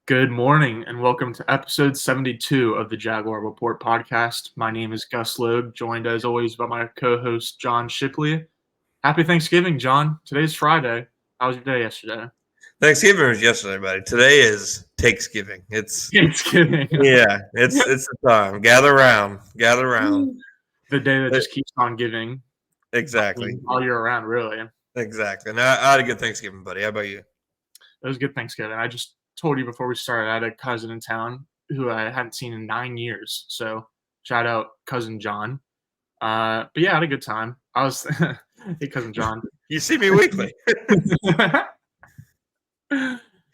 Good morning and welcome to episode 72 of the Jaguar Report podcast. My name is Gus Logue, joined as always by my co-host John Shipley. Happy Thanksgiving, John. Today's Friday. How was your day yesterday? Thanksgiving was yesterday, buddy. Today is Takesgiving. It's Thanksgiving. it's the time. Gather round. The day that just keeps on giving. Exactly. All year around, really. Exactly. And I had a good Thanksgiving, buddy. How about you? It was a good Thanksgiving. I just told you before we started, I had a cousin in town who I hadn't seen in 9 years. So shout out cousin John. But yeah, I had a good time. I was hey cousin John. You see me weekly.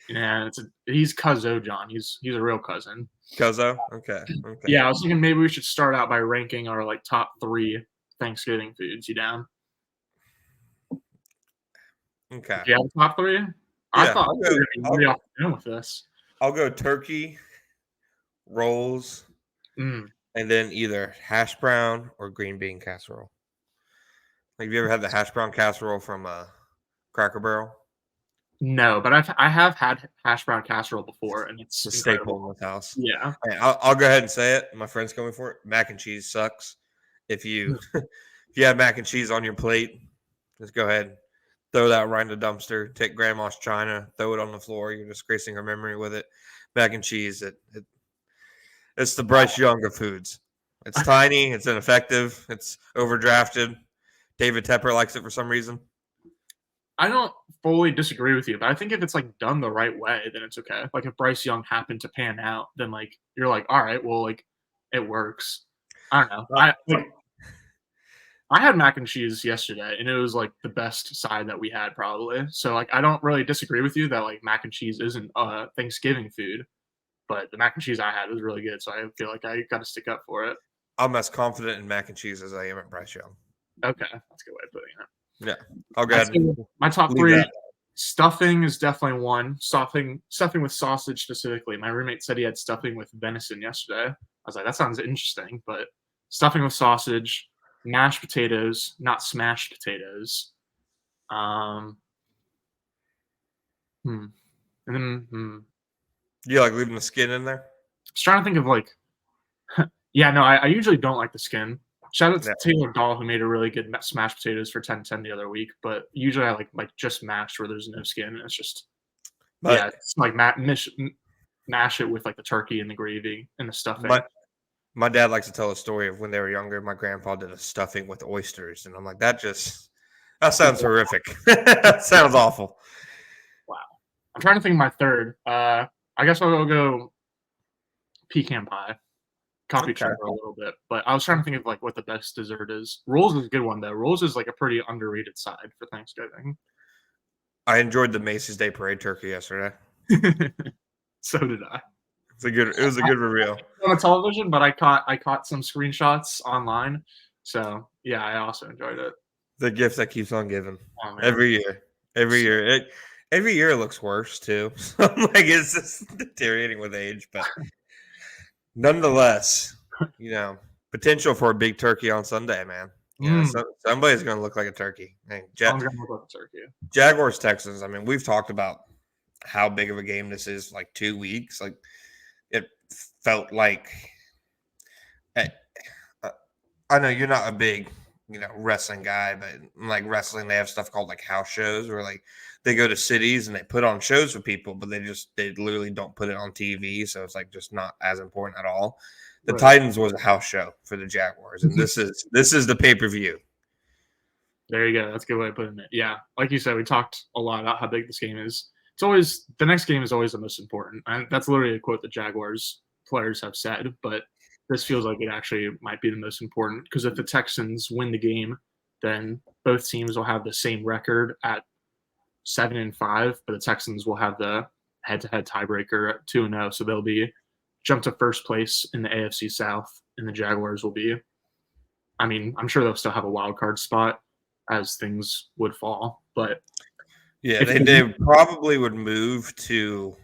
Yeah, he's Cuzzo John. He's a real cousin. Cuzzo? Okay. Yeah, I was thinking maybe we should start out by ranking our top 3 Thanksgiving foods. You down? Okay. Yeah, top 3? Yeah, I thought we were going to be off with this. I'll go turkey, rolls, and then either hash brown or green bean casserole. Have you ever had the hash brown casserole from Cracker Barrel? No, but I have had hash brown casserole before, and it's a staple in this house. Yeah, I'll go ahead and say it. My friend's coming for it. Mac and cheese sucks. If you have mac and cheese on your plate, just go ahead, throw that right in the dumpster. Take grandma's china, throw it on the floor. You're disgracing her memory with it. Mac and cheese, it's the Bryce Young of foods. It's tiny. It's ineffective. It's overdrafted. David Tepper likes it for some reason. I don't fully disagree with you, but I think if it's done the right way, then it's okay. If Bryce Young happened to pan out, then you're all right, well, it works. I don't know. I had mac and cheese yesterday, and it was the best side that we had probably. So I don't really disagree with you that mac and cheese isn't a Thanksgiving food, but the mac and cheese I had was really good, so I feel like I got to stick up for it. I'm as confident in mac and cheese as I am at Bryce Young. Okay, that's a good way of putting it. Yeah, I'll go ahead. My top 3, stuffing is definitely one. Stuffing with sausage specifically. My roommate said he had stuffing with venison yesterday. I was like, that sounds interesting, but stuffing with sausage, mashed potatoes, not smashed potatoes. And then You like leaving the skin in there? I was trying to think of yeah, no, I usually don't like the skin. Shout out to Taylor Dahl, who made a really good smashed potatoes for 10-10 the other week. But usually I like just mashed where there's no skin. It's just it's mash it with the turkey and the gravy and the stuffing. My dad likes to tell a story of when they were younger. My grandpa did a stuffing with oysters, and I'm like, that sounds horrific. That sounds awful. Wow. I'm trying to think of my third. I guess I'll go pecan pie. Coffee cheddar a little bit, but I was trying to think of what the best dessert is. Rolls is a good one though. Rolls is a pretty underrated side for Thanksgiving. I enjoyed the Macy's Day Parade turkey yesterday. So did I. It was a good reveal on the television, but I caught some screenshots online. So yeah, I also enjoyed it. The gift that keeps on giving. Every year it looks worse too. So it's just deteriorating with age, but. Nonetheless, potential for a big turkey on Sunday, man. Somebody's going to look like a turkey. Someone's going to look like a turkey. Jaguars, Texans. I mean, we've talked about how big of a game this is. 2 weeks. It felt like. I know you're not a big, wrestling guy, but wrestling, they have stuff called house shows where they go to cities and they put on shows for people, but they literally don't put it on TV. So it's just not as important at all. The Titans was a house show for the Jaguars, and this is the pay-per-view. There you go. That's a good way of putting it. Yeah. Like you said, we talked a lot about how big this game is. It's always the next game is always the most important. And that's literally a quote the Jaguars players have said, but this feels like it actually might be the most important because if the Texans win the game, then both teams will have the same record at 7-5, but the Texans will have the head-to-head tiebreaker at 2-0, so they'll be jump to first place in the AFC South, and the Jaguars will be. I mean, I'm sure they'll still have a wild card spot as things would fall, but yeah, they probably would move to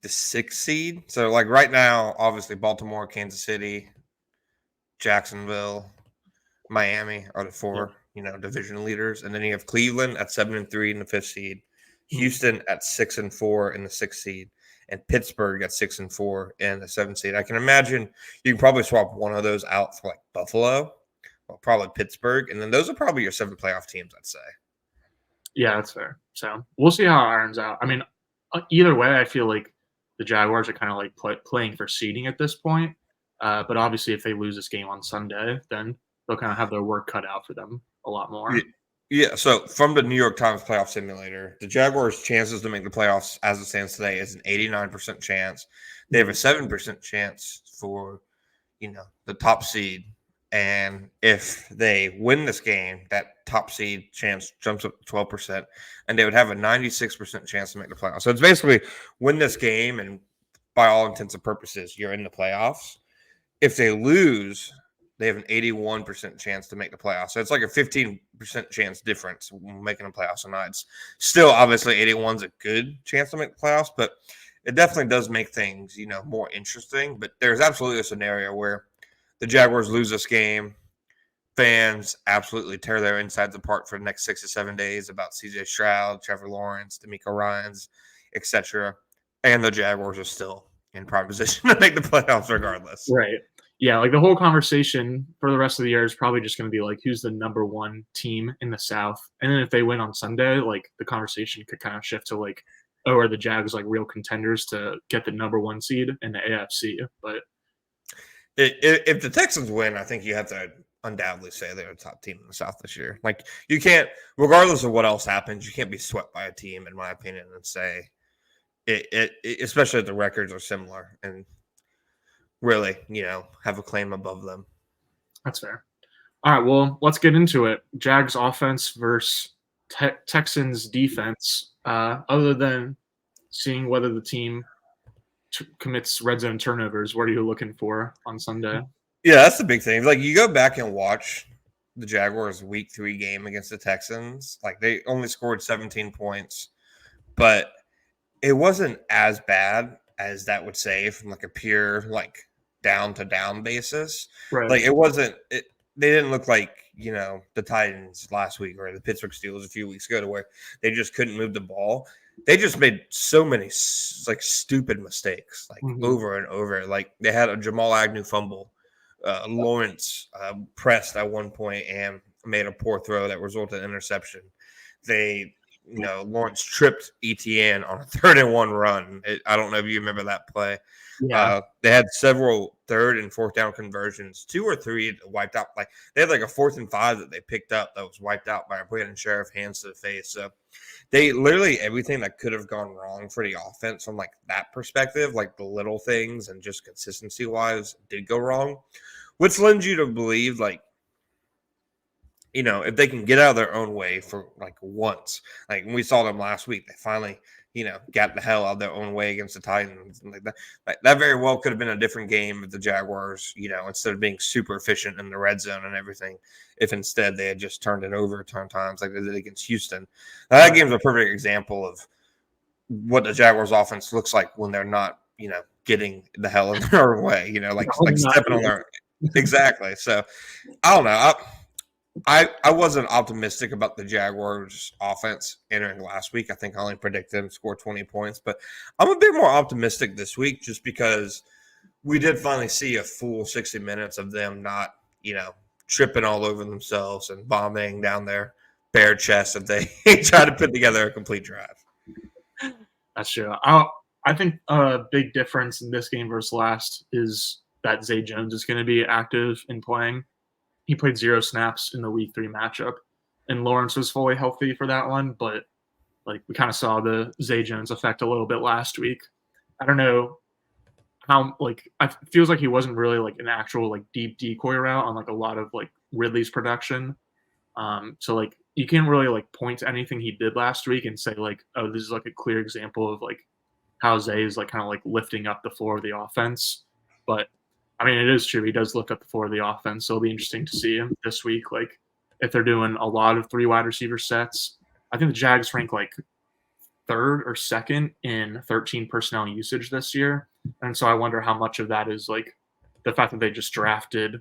the 6th seed. So right now, obviously Baltimore, Kansas City, Jacksonville, Miami are the 4. Division leaders, and then you have Cleveland at 7-3 in the 5th seed, Houston at 6-4 in the 6th seed, and Pittsburgh at 6-4 and the 7th seed. I can imagine you can probably swap one of those out for like Buffalo, or probably Pittsburgh, and then those are probably your 7 playoff teams, I'd say. Yeah, that's fair. So we'll see how it irons out. I mean, either way, I feel like the Jaguars are kind of like playing for seeding at this point. But obviously, if they lose this game on Sunday, then they'll kind of have their work cut out for them a lot more. Yeah, so from the New York Times playoff simulator, the Jaguars' chances to make the playoffs as it stands today is an 89% chance. They have a 7% chance for, the top seed. And if they win this game, that top seed chance jumps up to 12%, and they would have a 96% chance to make the playoffs. So it's basically win this game, and by all intents and purposes, you're in the playoffs. If they lose, they have an 81% chance to make the playoffs. So it's like a 15% chance difference making the playoffs or not. It's still, obviously, 81 is a good chance to make the playoffs, but it definitely does make things, more interesting. But there's absolutely a scenario where the Jaguars lose this game, fans absolutely tear their insides apart for the next 6 to 7 days about C.J. Stroud, Trevor Lawrence, D'Amico Ryans, etc. And the Jaguars are still in prime position to make the playoffs regardless. Right. Yeah, like the whole conversation for the rest of the year is probably just going to be like, who's the number one team in the South? And then if they win on Sunday, like the conversation could kind of shift to like, oh, are the Jags like real contenders to get the number one seed in the AFC? But if the Texans win, I think you have to undoubtedly say they're the top team in the South this year. Like, you can't, regardless of what else happens, you can't be swept by a team, in my opinion, and say it especially if the records are similar and really, have a claim above them. That's fair. All right, well, let's get into it. Jags offense versus Texans defense. Other than seeing whether the team commits red zone turnovers, what are you looking for on Sunday? Yeah, that's the big thing. Like, you go back and watch the Jaguars' Week 3 game against the Texans. Like, they only scored 17 points, but it wasn't as bad as that would say from like a pure like down to down basis. Right. Like, it wasn't. They didn't look like the Titans last week or the Pittsburgh Steelers a few weeks ago, to where they just couldn't move the ball. They just made so many like stupid mistakes, like over and over. Like, they had a Jamal Agnew fumble. Lawrence pressed at one point and made a poor throw that resulted in interception. Lawrence tripped ETN on a 3rd-and-1 run. I don't know if you remember that play. Yeah. They had several 3rd and 4th down conversions, 2 or 3 wiped out. Like, they had like a 4th and 5 that they picked up that was wiped out by a Brandon Sheriff hands to the face. So they literally everything that could have gone wrong for the offense from like that perspective, like the little things and just consistency wise, did go wrong, which lends you to believe like, if they can get out of their own way for like once, like when we saw them last week, they finally, got the hell out of their own way against the Titans. And like that very well could have been a different game if the Jaguars, instead of being super efficient in the red zone and everything, if instead they had just turned it over a ton of times like they did against Houston. Now, that game's a perfect example of what the Jaguars offense looks like when they're not, getting the hell in their own way, like stepping on their – exactly. So, I don't know. I wasn't optimistic about the Jaguars' offense entering last week. I think I only predicted them to score 20 points. But I'm a bit more optimistic this week just because we did finally see a full 60 minutes of them not, tripping all over themselves and vomiting down their bare chest if they try to put together a complete drive. That's true. I think a big difference in this game versus last is that Zay Jones is going to be active in playing. He played 0 snaps in the Week 3 matchup, and Lawrence was fully healthy for that one. But like we kind of saw the Zay Jones effect a little bit last week. I don't know how it feels like he wasn't really like an actual like deep decoy route on like a lot of like Ridley's production. So like you can't really like point to anything he did last week and say like, oh, this is like a clear example of like how Zay is like kind of like lifting up the floor of the offense. But I mean, it is true. He does lift up the floor of the offense. So it'll be interesting to see him this week. Like, if they're doing a lot of 3 wide receiver sets, I think the Jags rank like 3rd or 2nd in 13 personnel usage this year. And so I wonder how much of that is like the fact that they just drafted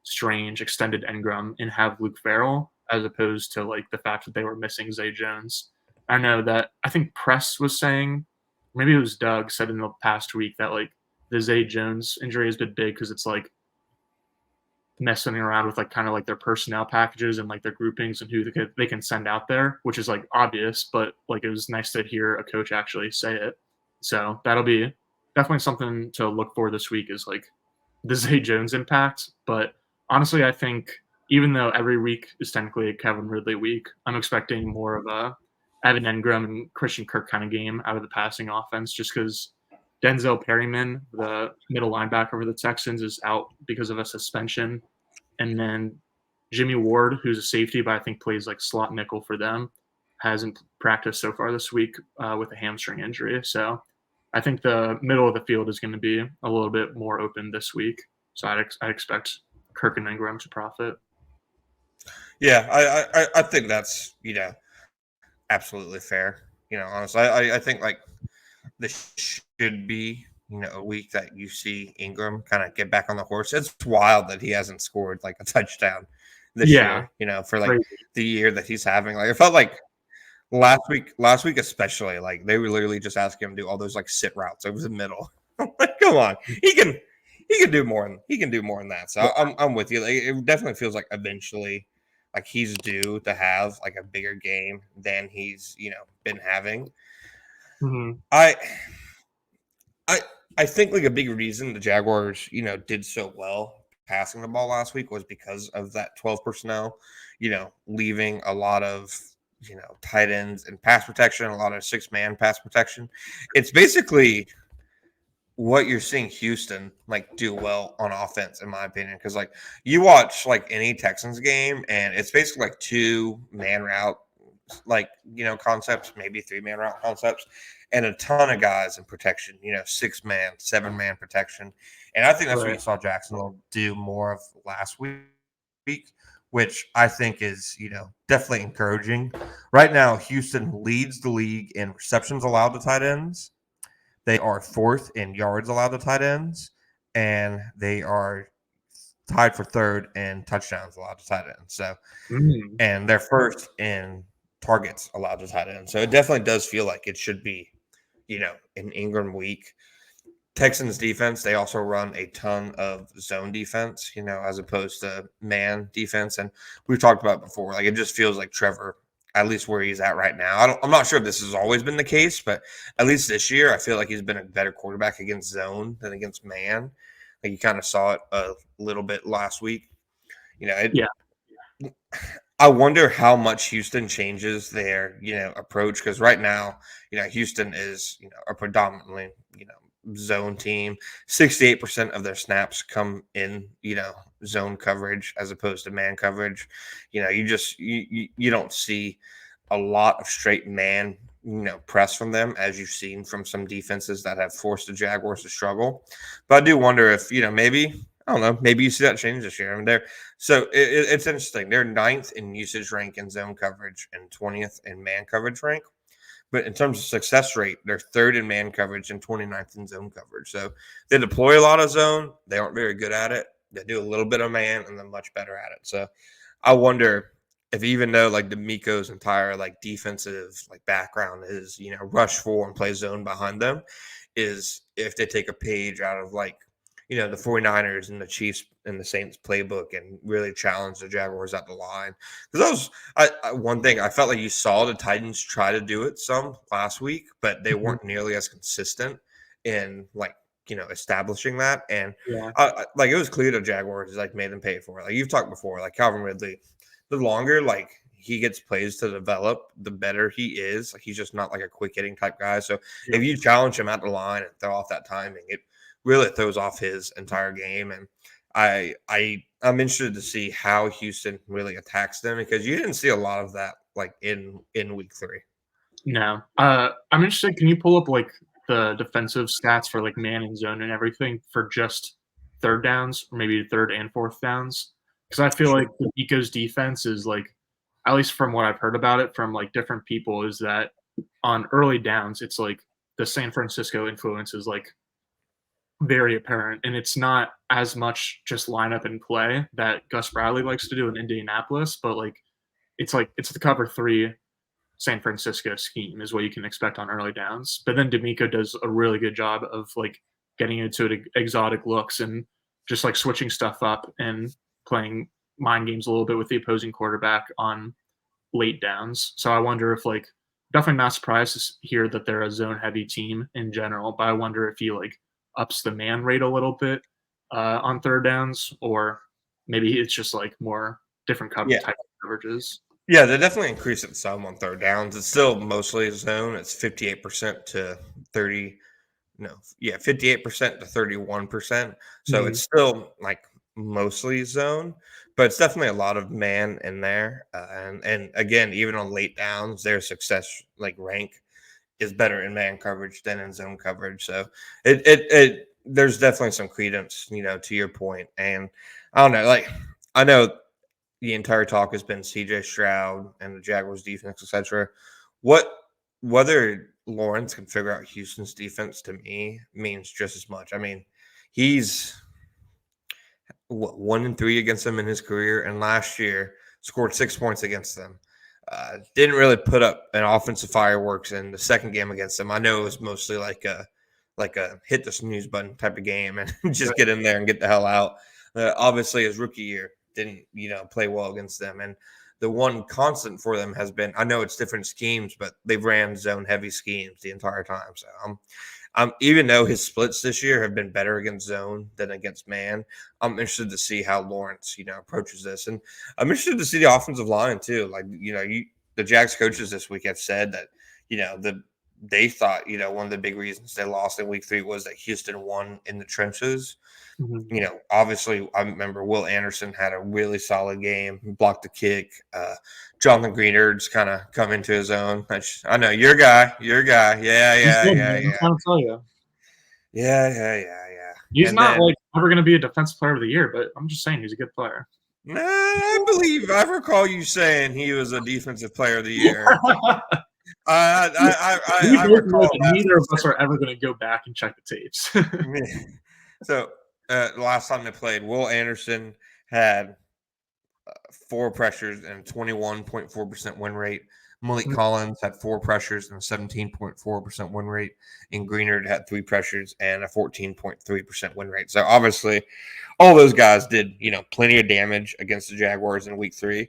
Strange, extended Engram, and have Luke Farrell, as opposed to like the fact that they were missing Zay Jones. I know that I think Press was saying maybe it was Doug said in the past week that like the Zay Jones injury has been big because it's like messing around with like kind of like their personnel packages and like their groupings and who they can send out there, which is like obvious, but like it was nice to hear a coach actually say it. So that'll be definitely something to look for this week is like the Zay Jones impact. But honestly, I think even though every week is technically a Kevin Ridley week, I'm expecting more of a Evan Engram and Christian Kirk kind of game out of the passing offense just because Denzel Perryman, the middle linebacker for the Texans, is out because of a suspension. And then Jimmy Ward, who's a safety, but I think plays like slot nickel for them, hasn't practiced so far this week with a hamstring injury. So I think the middle of the field is going to be a little bit more open this week. So I'd expect Kirk and Ingram to profit. Yeah, I think that's absolutely fair. Honestly, I think like this should be a week that you see Ingram kind of get back on the horse. It's wild that he hasn't scored like a touchdown this Yeah, year. For like crazy. the year that he's having. Like it felt like last week especially, like they were literally just asking him to do all those like sit routes over the middle. Like, come on, he can do more. He can do more than that. So I'm with you. Like, it definitely feels like eventually, like he's due to have like a bigger game than he's been having. Mm-hmm. I I I think like a big reason the Jaguars did so well passing the ball last week was because of that 12 personnel, leaving a lot of tight ends and pass protection, a lot of 6-man pass protection. It's basically what you're seeing Houston like do well on offense, in my opinion. Because like you watch like any Texans game, and it's basically like 2-man route, like concepts, maybe 3-man route concepts, and a ton of guys in protection. 6-man, 7-man protection, and I think that's what you Right. saw Jacksonville do more of last week. Which I think is, definitely encouraging. Right now, Houston leads the league in receptions allowed to tight ends. They are fourth in yards allowed to tight ends, and they are tied for third in touchdowns allowed to tight ends. So, Mm. and they're first in targets allowed to tight ends. So it definitely does feel like it should be, an Ingram week. Texans defense, they also run a ton of zone defense, as opposed to man defense. And we've talked about it before. Like it just feels like Trevor, at least where he's at right now. I'm not sure if this has always been the case, but at least this year, I feel like he's been a better quarterback against zone than against man. Like you kind of saw it a little bit last week. Yeah. I wonder how much Houston changes their, approach, because right now, Houston is, a predominantly, zone team. 68% of their snaps come in, zone coverage as opposed to man coverage. You don't see a lot of straight man, press from them, as you've seen from some defenses that have forced the Jaguars to struggle. But I do wonder if, maybe I don't know. Maybe you see that change this year. I mean, it's interesting. They're 9th in usage rank in zone coverage and 20th in man coverage rank. But in terms of success rate, they're 3rd in man coverage and 29th in zone coverage. So they deploy a lot of zone. They aren't very good at it. They do a little bit of man and then much better at it. So I wonder if, even though like D'Amico's entire like defensive like background is rush 4 and play zone behind them, is if they take a page out of like the 49ers and the Chiefs and the Saints playbook and really challenge the Jaguars at the line. Because that was one thing I felt like you saw the Titans try to do it some last week, but they Mhm. weren't nearly as consistent in like establishing that. And Yeah. like it was clear the Jaguars like made them pay for it. Like you've talked before, like Calvin Ridley, the longer like he gets plays to develop, the better he is. Like he's just not like a quick hitting type guy. So Yeah. if you challenge him at the line and throw off that timing, it really throws off his entire game. And I'm interested to see how Houston really attacks them, because you didn't see a lot of that like in week 3. No. I'm interested. Can you pull up like the defensive stats for like man and zone and everything for just third downs, or maybe third and fourth downs? Because I feel like Sure. the Eco's defense is like, at least from what I've heard about it from like different people, is that on early downs, it's like the San Francisco influence is like very apparent, and it's not as much just lineup and play that Gus Bradley likes to do in Indianapolis, but like it's the cover three San Francisco scheme is what you can expect on early downs. But then D'Amico does a really good job of like getting into exotic looks and just like switching stuff up and playing mind games a little bit with the opposing quarterback on late downs. So I wonder if like definitely not surprised to hear that they're a zone heavy team in general, but I wonder if he like ups the man rate a little bit on third downs, or maybe it's just like more different type of coverages. Yeah, they definitely increase it some on third downs. It's still mostly a zone. It's 58% to 30. No, yeah, 58% to 31%. So it's still like mostly zone, but it's definitely a lot of man in there. And again, even on late downs, their success like rank is better in man coverage than in zone coverage. So it there's definitely some credence, to your point. And I don't know, like I know the entire talk has been CJ Stroud and the Jaguars defense, etc. Whether Lawrence can figure out Houston's defense to me means just as much. I mean, he's 1-3 against them in his career, and last year scored 6 points against them. Didn't really put up an offensive fireworks in the second game against them. I know it was mostly like a hit the snooze button type of game and just get in there and get the hell out. Obviously, his rookie year didn't play well against them, and the one constant for them has been, I know it's different schemes, but they've ran zone heavy schemes the entire time. So even though his splits this year have been better against zone than against man, I'm interested to see how Lawrence, approaches this. And I'm interested to see the offensive line too. Like, the Jags coaches this week have said that, they thought, one of the big reasons they lost in week 3 was that Houston won in the trenches. Obviously, I remember Will Anderson had a really solid game, blocked the kick. Jonathan Greenard's kind of come into his own. I know your guy. Yeah. I'm trying to tell you. Yeah. He's not like ever going to be a defensive player of the year, but I'm just saying he's a good player. I recall you saying he was a defensive player of the year. I recall neither of us are ever going to go back and check the tapes. So the last time they played, Will Anderson had 4 pressures and 21.4% win rate. Malik Collins had 4 pressures and a 17.4% win rate. And Greenard had 3 pressures and a 14.3% win rate. So obviously, all those guys did, plenty of damage against the Jaguars in week 3.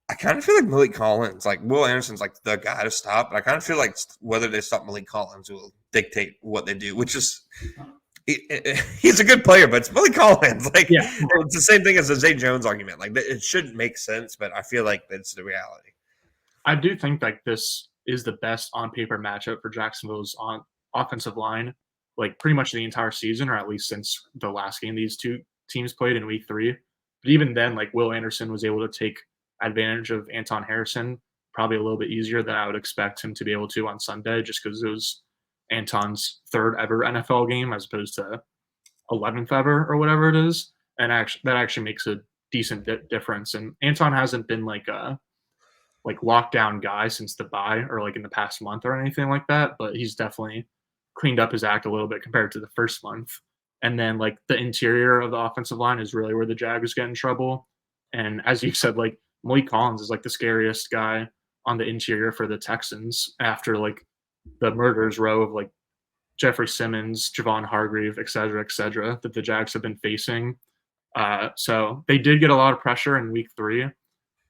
I kind of feel like Malik Collins, like Will Anderson's like the guy to stop. But I kind of feel like whether they stop Malik Collins will dictate what they do, which is he's a good player, but it's Malik Collins. Like, it's the same thing as the Zay Jones argument. Like, it shouldn't make sense, but I feel like that's the reality. I do think like this is the best on paper matchup for Jacksonville's offensive line, like pretty much the entire season, or at least since the last game these two teams played in week 3. But even then, like Will Anderson was able to take advantage of Anton Harrison probably a little bit easier than I would expect him to be able to on Sunday, just because it was Anton's 3rd ever NFL game as opposed to 11th ever or whatever it is. And that actually makes a decent difference. And Anton hasn't been like a lockdown guy since the bye or like in the past month or anything like that, but he's definitely cleaned up his act a little bit compared to the first month. And then like the interior of the offensive line is really where the Jaguars get in trouble. And as you said, like Malik Collins is like the scariest guy on the interior for the Texans after like the murderers row of like Jeffrey Simmons, Javon Hargrave, et cetera, that the Jags have been facing. So they did get a lot of pressure in week 3,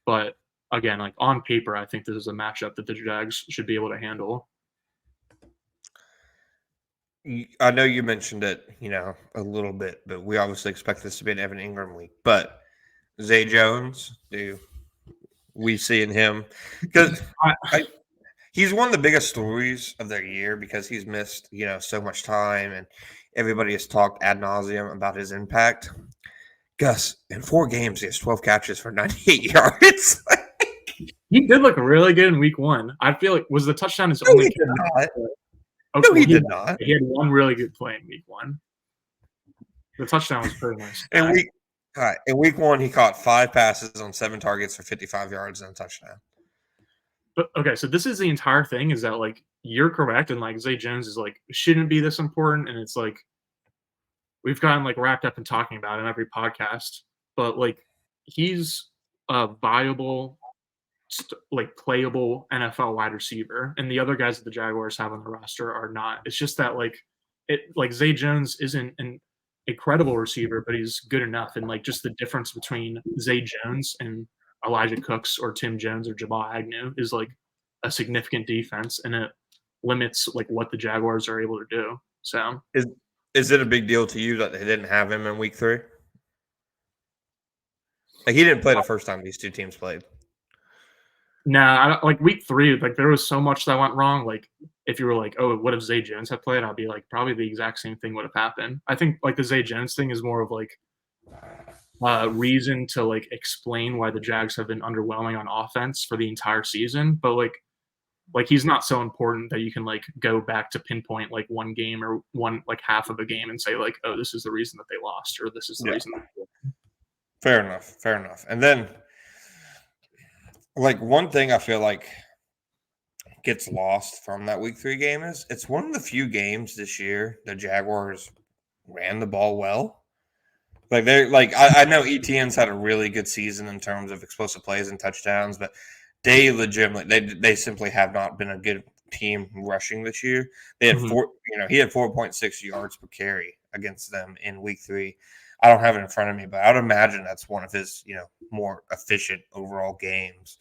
but again, like on paper, I think this is a matchup that the Jags should be able to handle. I know you mentioned it, a little bit, but we obviously expect this to be an Evan Ingram week. But Zay Jones, do we see in him? Because he's one of the biggest stories of their year because he's missed, so much time, and everybody has talked ad nauseum about his impact. Gus, in 4 games, he has 12 catches for 98 yards. He did look really good in week 1. I feel like was the touchdown his only. He did not. Okay, no, he did not. He had one really good play in week 1. The touchdown was pretty nice. In week 1, he caught 5 passes on 7 targets for 55 yards and a touchdown. But okay, so this is the entire thing is that like you're correct, and like Zay Jones is like shouldn't be this important, and it's like we've gotten like wrapped up in talking about it in every podcast, but like he's a viable like playable NFL wide receiver, and the other guys that the Jaguars have on the roster are not. It's just that like Zay Jones isn't an incredible receiver, but he's good enough, and like just the difference between Zay Jones and Elijah Cooks or Tim Jones or Jabal Agnew is like a significant defense, and it limits like what the Jaguars are able to do. So Is it a big deal to you that they didn't have him in week 3? Like he didn't play the first time these two teams played. nah, like week 3, like there was so much that went wrong. Like if you were like, oh, what if Zay Jones had played? I'd be like, probably the exact same thing would have happened. I think like the Zay Jones thing is more of like reason to like explain why the Jags have been underwhelming on offense for the entire season, but like he's not so important that you can like go back to pinpoint like one game or one like half of a game and say like, oh, this is the reason that they lost or this is the reason that they won. Fair enough. And then like one thing I feel like gets lost from that week 3 game is it's one of the few games this year the Jaguars ran the ball well. Like they're like I know ETN's had a really good season in terms of explosive plays and touchdowns, but they legitimately they simply have not been a good team rushing this year. They had he had 4.6 yards per carry against them in week 3. I don't have it in front of me, but I would imagine that's one of his, more efficient overall games.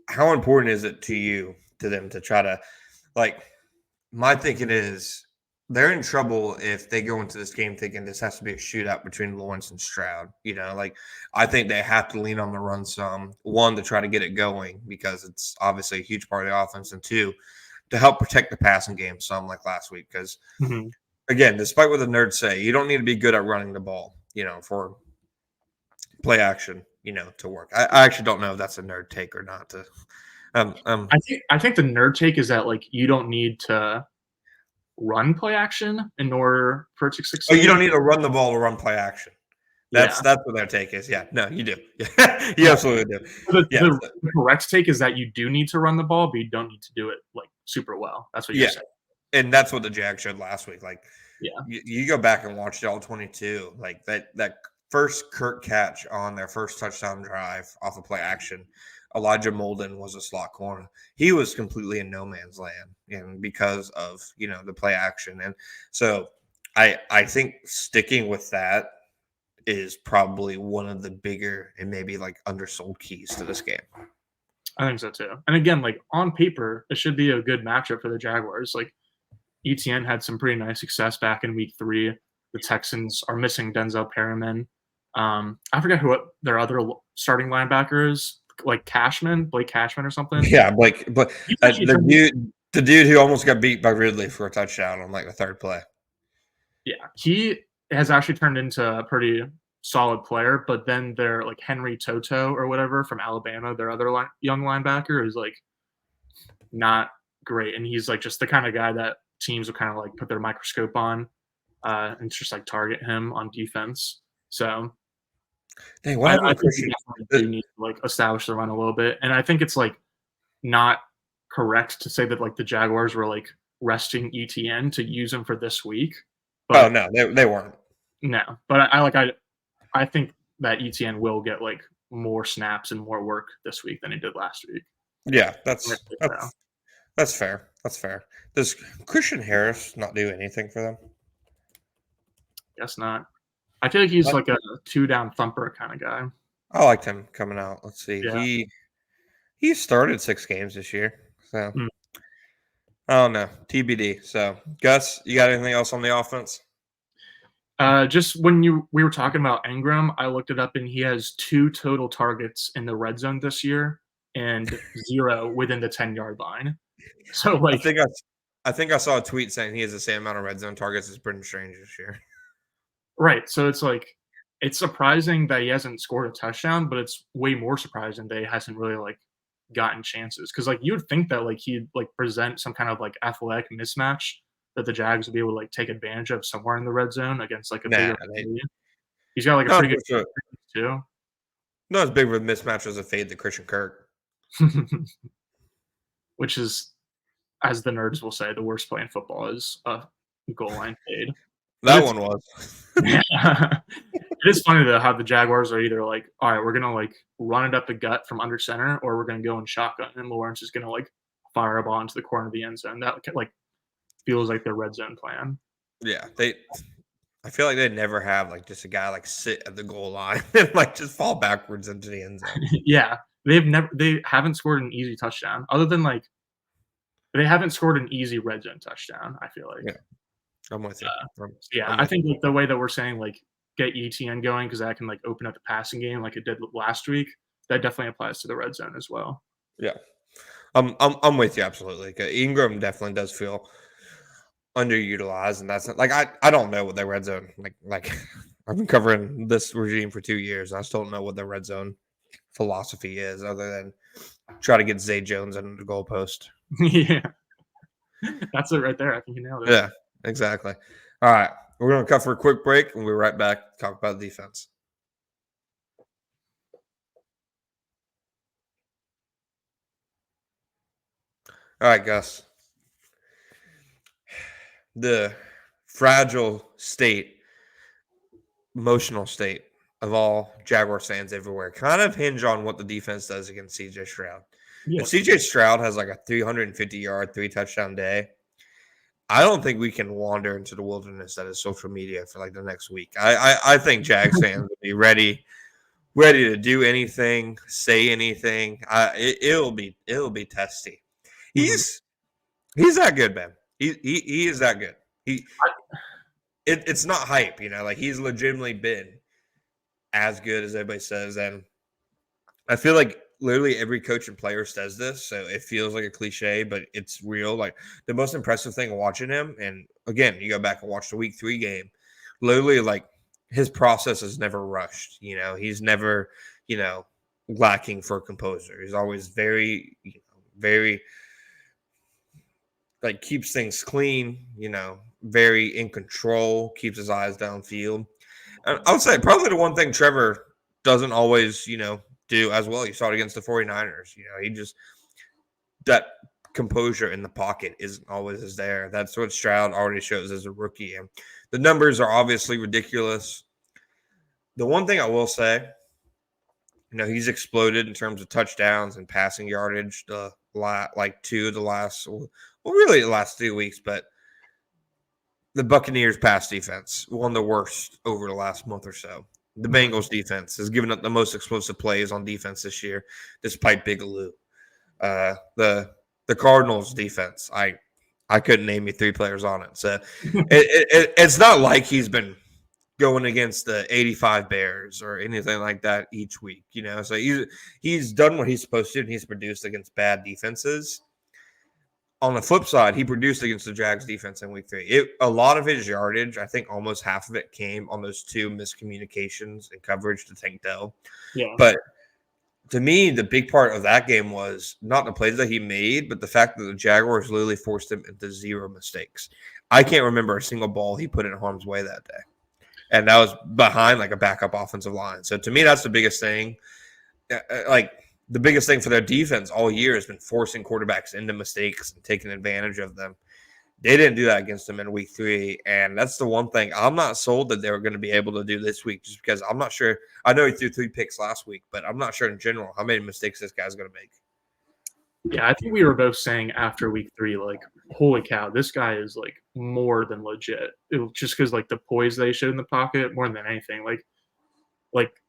How important is it to them to try to, like, my thinking is they're in trouble if they go into this game thinking this has to be a shootout between Lawrence and Stroud. I think they have to lean on the run some, one, to try to get it going because it's obviously a huge part of the offense, and two, to help protect the passing game some like last week because again, despite what the nerds say, you don't need to be good at running the ball, for play action, to work. I actually don't know if that's a nerd take or not. I think the nerd take is that like you don't need to run play action in order for it to succeed. Oh, you don't need to run the ball to run play action. That's what their take is. Yeah, no, you do. You absolutely do. The correct take is that you do need to run the ball, but you don't need to do it like super well. That's what you're saying. And that's what the Jags showed last week. Like, yeah, you go back and watch all 22. Like that first Kirk catch on their first touchdown drive off of play action. Elijah Molden was a slot corner. He was completely in no man's land, and because of the play action, and so I think sticking with that is probably one of the bigger and maybe like undersold keys to this game. I think so too. And again, like on paper, it should be a good matchup for the Jaguars. Like ETN had some pretty nice success back in week 3. The Texans are missing Denzel Perryman. I forget who their other starting linebacker is, like Blake Cashman or something. Yeah, Blake. But the dude who almost got beat by Ridley for a touchdown on like the third play. Yeah, he has actually turned into a pretty solid player. But then they're like Henry Toto or whatever from Alabama, their other young linebacker, is like not great, and he's like just the kind of guy that teams will kind of like put their microscope on and just like target him on defense. So I think we do need to like establish the run a little bit, and I think it's like not correct to say that like the Jaguars were like resting ETN to use him for this week. But, no, they weren't. No, but I think that ETN will get like more snaps and more work this week than he did last week. Yeah, that's fair. That's fair. Does Christian Harris not do anything for them? Guess not. I feel like he's like a 2-down thumper kind of guy. I liked him coming out. Let's see. Yeah. He started 6 games this year. So I don't know. TBD. So Gus, you got anything else on the offense? Just when we were talking about Ingram, I looked it up and he has 2 total targets in the red zone this year and 0 within the 10-yard line. So like I think I saw a tweet saying he has the same amount of red zone targets as Brendan Strange this year. Right. So it's like it's surprising that he hasn't scored a touchdown, but it's way more surprising that he hasn't really like gotten chances. Because like you would think that like he'd like present some kind of like athletic mismatch that the Jags would be able to like take advantage of somewhere in the red zone against like a bigger team. He's got like a pretty good too. Not as big of a mismatch as a fade to Christian Kirk. Which is, as the nerds will say, the worst play in football is a goal line fade. That one was. Yeah. It is funny though how the Jaguars are either like, all right, we're gonna like run it up the gut from under center, or we're gonna go in shotgun, and Lawrence is gonna like fire a ball into the corner of the end zone. That like feels like their red zone plan. Yeah, I feel like they never have like just a guy like sit at the goal line and like just fall backwards into the end zone. Yeah, they haven't scored an easy touchdown other than like they haven't scored an easy red zone touchdown. I feel like. Yeah, I'm with you. Yeah, I'm I with think like the way that we're saying like get ETN going because that can like open up the passing game like it did last week. That definitely applies to the red zone as well. Yeah, I'm with you absolutely. Ingram definitely does feel underutilized, and that's not, like I don't know what their red zone like. I've been covering this regime for 2 years. I still don't know what their red zone philosophy is, other than try to get Zay Jones under the goalpost. Yeah, that's it right there. I think you nailed it. Yeah, exactly. All right, we're gonna cut for a quick break, and we'll be right back to talk about the defense. All right, Gus. The fragile state, emotional state of all Jaguar fans everywhere kind of hinge on what the defense does against CJ Stroud. Yeah. If CJ Stroud has like a 350-yard, 3-touchdown day, I don't think we can wander into the wilderness that is social media for like the next week. I think Jags fans will be ready to do anything, say anything. It'll be testy. He's that good, man. He is that good. It's not hype, like he's legitimately been as good as everybody says. And I feel like literally every coach and player says this, so it feels like a cliche, but it's real. Like the most impressive thing watching him, and again, you go back and watch the week 3 game, literally like his process is never rushed. He's never, lacking for composure. He's always very, very like keeps things clean, very in control, keeps his eyes downfield. And I would say probably the one thing Trevor doesn't always, do as well. You saw it against the 49ers. He just that composure in the pocket isn't always as there. That's what Stroud already shows as a rookie. And the numbers are obviously ridiculous. The one thing I will say, he's exploded in terms of touchdowns and passing yardage the last 3 weeks, but the Buccaneers pass defense, one of the worst over the last month or so. The Bengals defense has given up the most explosive plays on defense this year, despite Bigelow. The Cardinals defense, I couldn't name you 3 players on it. So it's not like he's been going against the 85 Bears or anything like that each week, So he's done what he's supposed to, and he's produced against bad defenses. On the flip side, he produced against the Jags defense in week 3. A lot of his yardage, I think almost half of it came on those 2 miscommunications and coverage to Tank Dell. Yeah. But to me, the big part of that game was not the plays that he made, but the fact that the Jaguars literally forced him into 0 mistakes. I can't remember a single ball he put in harm's way that day. And that was behind like a backup offensive line. So to me, that's the biggest thing. The biggest thing for their defense all year has been forcing quarterbacks into mistakes and taking advantage of them. They didn't do that against them in week 3. And that's the one thing I'm not sold that they were going to be able to do this week, just because I'm not sure. I know he threw 3 picks last week, but I'm not sure in general how many mistakes this guy's going to make. Yeah, I think we were both saying after week 3, like, holy cow, this guy is like more than legit. Just because like the poise they showed in the pocket more than anything. Like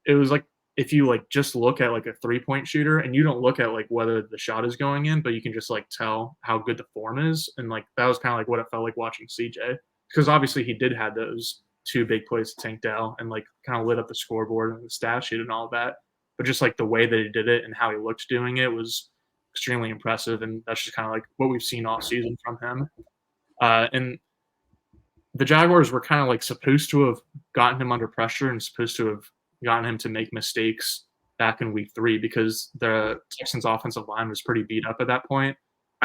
it was like if you like just look at like a 3-point shooter and you don't look at like whether the shot is going in, but you can just like tell how good the form is. And like that was kind of like what it felt like watching CJ, because obviously he did have those 2 big plays to Tank Dell and like kind of lit up the scoreboard and the stat sheet and all of that. But just like the way that he did it and how he looked doing it was extremely impressive. And that's just kind of like what we've seen all season from him. And the Jaguars were kind of like supposed to have gotten him under pressure and supposed to have gotten him to make mistakes back in week 3, because the Texans offensive line was pretty beat up at that point.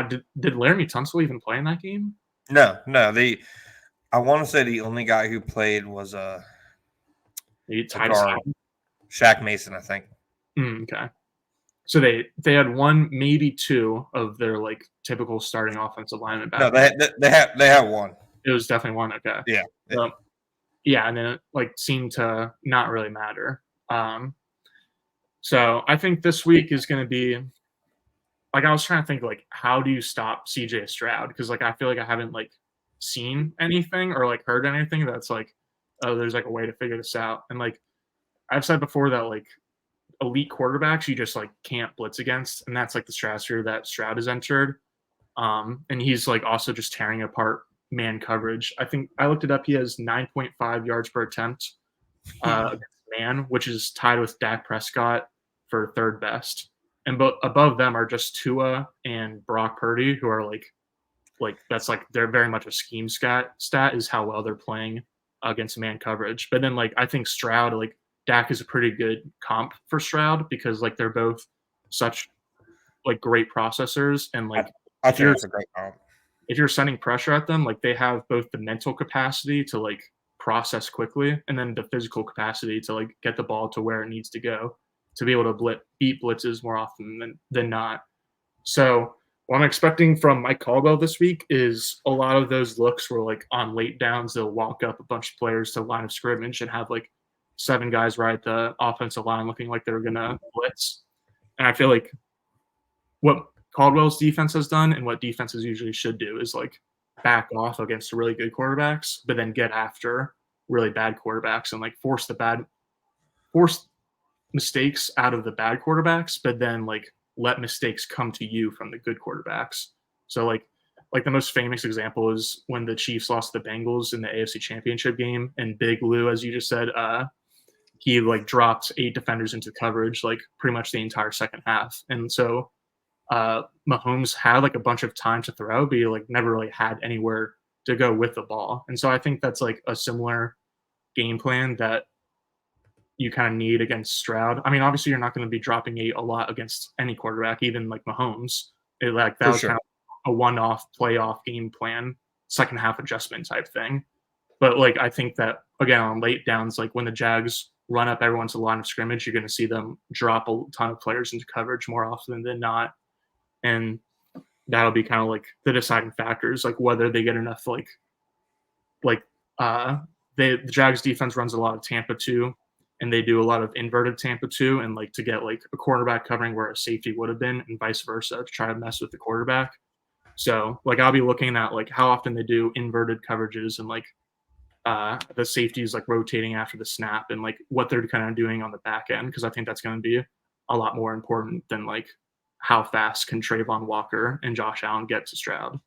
Did Laramie Tunsil even play in that game? No. I want to say the only guy who played was Shaq Mason, I think. Okay. So they had 1, maybe 2 of their like typical starting offensive linemen back. No, they have 1. It was definitely 1. Okay. Yeah. yeah, and then it, like, seemed to not really matter. So I think this week is gonna be like, I was trying to think, like, how do you stop CJ Stroud? Because, like, I feel like I haven't, like, seen anything or, like, heard anything that's like, "Oh, there's, like, a way to figure this out." And, like, I've said before that, like, elite quarterbacks, you just, like, can't blitz against, and that's, like, the stratosphere that Stroud has entered. And he's, like, also just tearing apart man coverage. I think I looked it up, he has 9.5 yards per attempt, against man, which is tied with Dak Prescott for 3rd best. And above them are just Tua and Brock Purdy, who are like that's like they're very much a scheme stat is how well they're playing against man coverage. But then like I think Stroud, like Dak is a pretty good comp for Stroud because like they're both such like great processors and I, like I if think you're that's a great comp. if you're sending pressure at them, like they have both the mental capacity to like process quickly and then the physical capacity to like get the ball to where it needs to go to be able to beat blitzes more often than not. So what I'm expecting from Mike Caldwell this week is a lot of those looks where like on late downs they'll walk up a bunch of players to line of scrimmage and have like 7 guys right at the offensive line looking like they're gonna blitz. And I feel like what Caldwell's defense has done and what defenses usually should do is like back off against really good quarterbacks, but then get after really bad quarterbacks and like force mistakes out of the bad quarterbacks, but then like let mistakes come to you from the good quarterbacks. So like the most famous example is when the Chiefs lost the Bengals in the AFC Championship game, and Big Lou, as you just said, he like dropped 8 defenders into coverage like pretty much the entire second half, and so Mahomes had like a bunch of time to throw, but he like never really had anywhere to go with the ball. And so I think that's like a similar game plan that you kind of need against Stroud. I mean, obviously you're not going to be dropping 8 a lot against any quarterback, even like Mahomes. Like that For was sure. kind of a one-off playoff game plan, second half adjustment type thing. But like I think that again on late downs, like when the Jags run up everyone to the line of scrimmage, you're going to see them drop a ton of players into coverage more often than not. And that'll be kind of like the deciding factors, like whether they get enough like uh the Jags defense runs a lot of Tampa 2 and they do a lot of inverted Tampa 2 and like to get like a quarterback covering where a safety would have been and vice versa to try to mess with the quarterback. So like I'll be looking at like how often they do inverted coverages and like the safeties like rotating after the snap and like what they're kind of doing on the back end because I think that's going to be a lot more important than like how fast can Trayvon Walker and Josh Allen get to Stroud.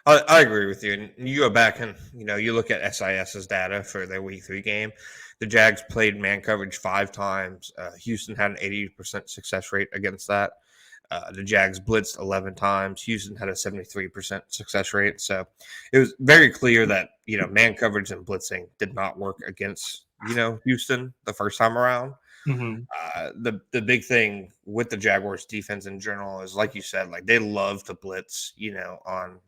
I agree with you. And you go back and you look at SIS's data for their Week 3 game. The Jags played man coverage 5 times. Houston had an 80% success rate against that. The Jags blitzed 11 times. Houston had a 73% success rate. So it was very clear that man coverage and blitzing did not work against Houston the first time around. Mm-hmm. The big thing with the Jaguars defense in general is, like you said, like they love to blitz, on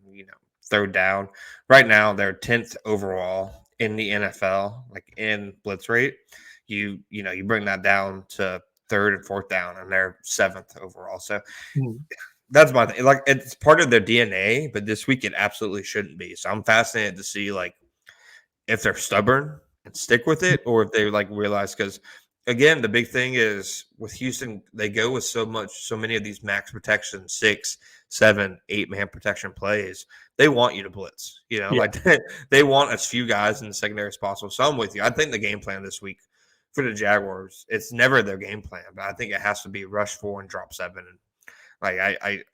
third down. Right now, they're 10th overall in the NFL, like in blitz rate. You bring that down to third and fourth down, and they're 7th overall. So Mm-hmm. that's my thing. Like it's part of their DNA, but this week it absolutely shouldn't be. So I'm fascinated to see like if they're stubborn and stick with it, or if they like realize because. Again, the big thing is with Houston, they go with so many of these max protection, 6, 7, 8-man protection plays. They want you to blitz, Yeah. like they want as few guys in the secondary as possible. So I'm with you. I think the game plan this week for the Jaguars, it's never their game plan, but I think it has to be rush 4 and drop 7. And like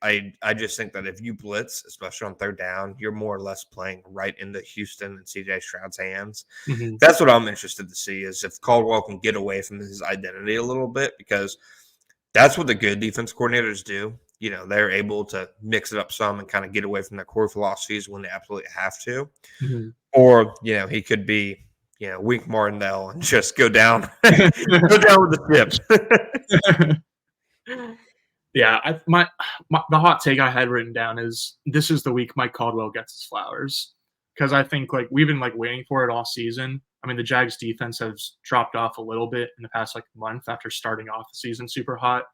I just think that if you blitz, especially on third down, you're more or less playing right into Houston and CJ Stroud's hands. Mm-hmm. That's what I'm interested to see is if Caldwell can get away from his identity a little bit because that's what the good defense coordinators do. They're able to mix it up some and kind of get away from their core philosophies when they absolutely have to. Mm-hmm. Or, he could be, Wink Martindale and just go down, go down with the ship. Yeah, the hot take I had written down is this is the week Mike Caldwell gets his flowers because I think like we've been like waiting for it all season. I mean, the Jags defense has dropped off a little bit in the past like month after starting off the season super hot.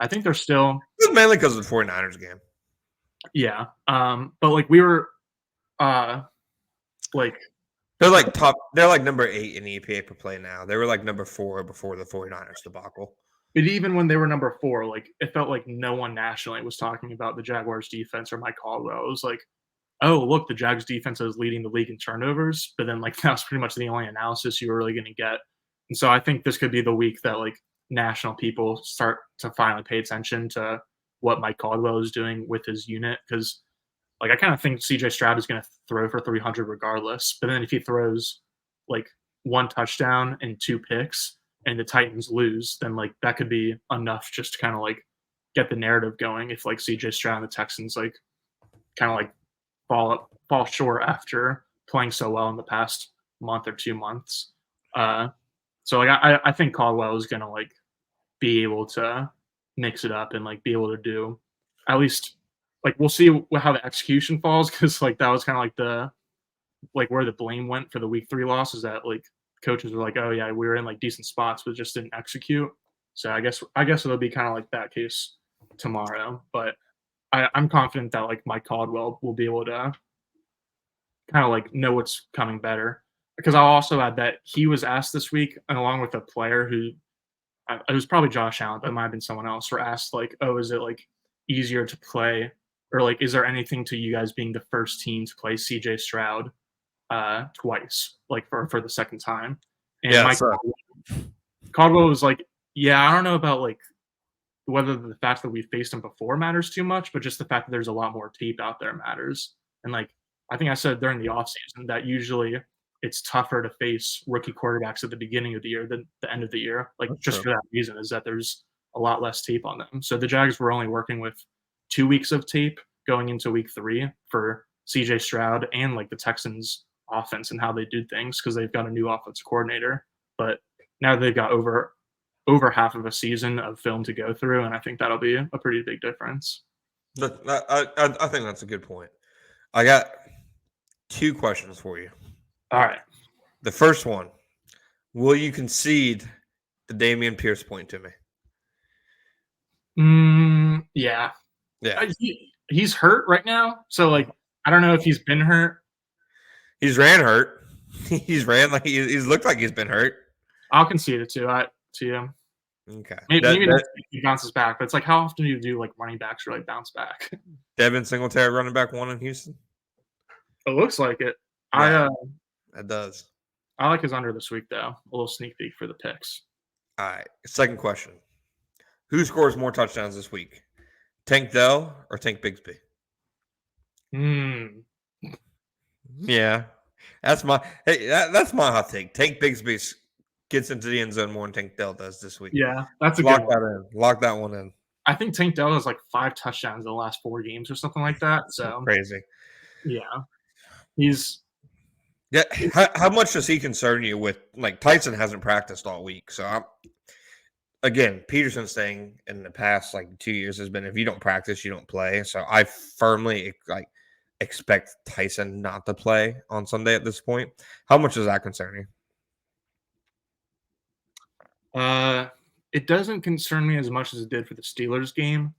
I think they're still Mainly because of the 49ers game. Yeah, but like we were like They're So, like top. They're like number 8 in EPA per play now. They were like number 4 before the 49ers debacle. but even when they were number 4, like it felt like no one nationally was talking about the Jaguars defense or Mike Caldwell. It was like, oh, look, the Jags defense is leading the league in turnovers, but then like that was pretty much the only analysis you were really going to get. And so I think this could be the week that like national people start to finally pay attention to what Mike Caldwell is doing with his unit, because like I kind of think CJ Stroud is going to throw for 300 regardless. But then if he throws like 1 touchdown and 2 picks and the Titans lose, then like that could be enough just to kind of like get the narrative going. If like CJ Stroud and the Texans like kind of like fall short after playing so well in the past month or 2 months. So like I think Caldwell is going to like be able to mix it up and like be able to do at least like we'll see how the execution falls, because like that was kind of like the like where the blame went for the week 3 loss, is that like coaches were like, oh yeah, we were in like decent spots but just didn't execute. So I guess it'll be kind of like that case tomorrow. But I'm confident that like Mike Caldwell will be able to kind of like know what's coming better, because I'll also add that he was asked this week, and along with a player who it was probably Josh Allen, but it might have been someone else, were asked like, oh, is it like easier to play, or like is there anything to you guys being the first team to play CJ Stroud twice, like for the second time? And Yeah, Mike Caldwell was like, yeah, I don't know about like whether the fact that we faced him before matters too much, but just the fact that there's a lot more tape out there matters. And like I think I said during the offseason that usually it's tougher to face rookie quarterbacks at the beginning of the year than the end of the year. Like that's just true. for that reason, is that there's a lot less tape on them. So the Jags were only working with 2 weeks of tape going into week 3 for CJ Stroud and like the Texans offense and how they do things, because they've got a new offensive coordinator. But now they've got over half of a season of film to go through, and I think that'll be a pretty big difference. I think that's a good point. I got 2 questions for you. All right. The first one: will you concede the Dameon Pierce point to me? Yeah. Yeah, He's hurt right now, so like I don't know if he's been hurt. he's ran hurt. He's ran like he's looked like he's been hurt. I'll concede it to him. Okay, Maybe he bounces back, but it's like how often do you do like running backs really bounce back? Devin Singletary, running back 1 in Houston. It looks like it. Yeah, it does. I like his under this week though. A little sneak peek for the picks. All right. Second question: who scores more touchdowns this week? Tank Dell or Tank Bigsby? Yeah, that's my that's my hot take. Tank Bigsby gets into the end zone more than Tank Dell does this week. Yeah, that's a Lock good one. that in. Lock that one in. I think Tank Dell has like 5 touchdowns in the last 4 games or something like that. So Crazy. yeah, he's Yeah. How much does he concern you with? Like Tyson hasn't practiced all week, so again, Peterson's saying in the past like 2 years has been if you don't practice, you don't play. So I firmly expect Tyson not to play on Sunday at this point. How much does that concern you? it doesn't concern me as much as it did for the Steelers game,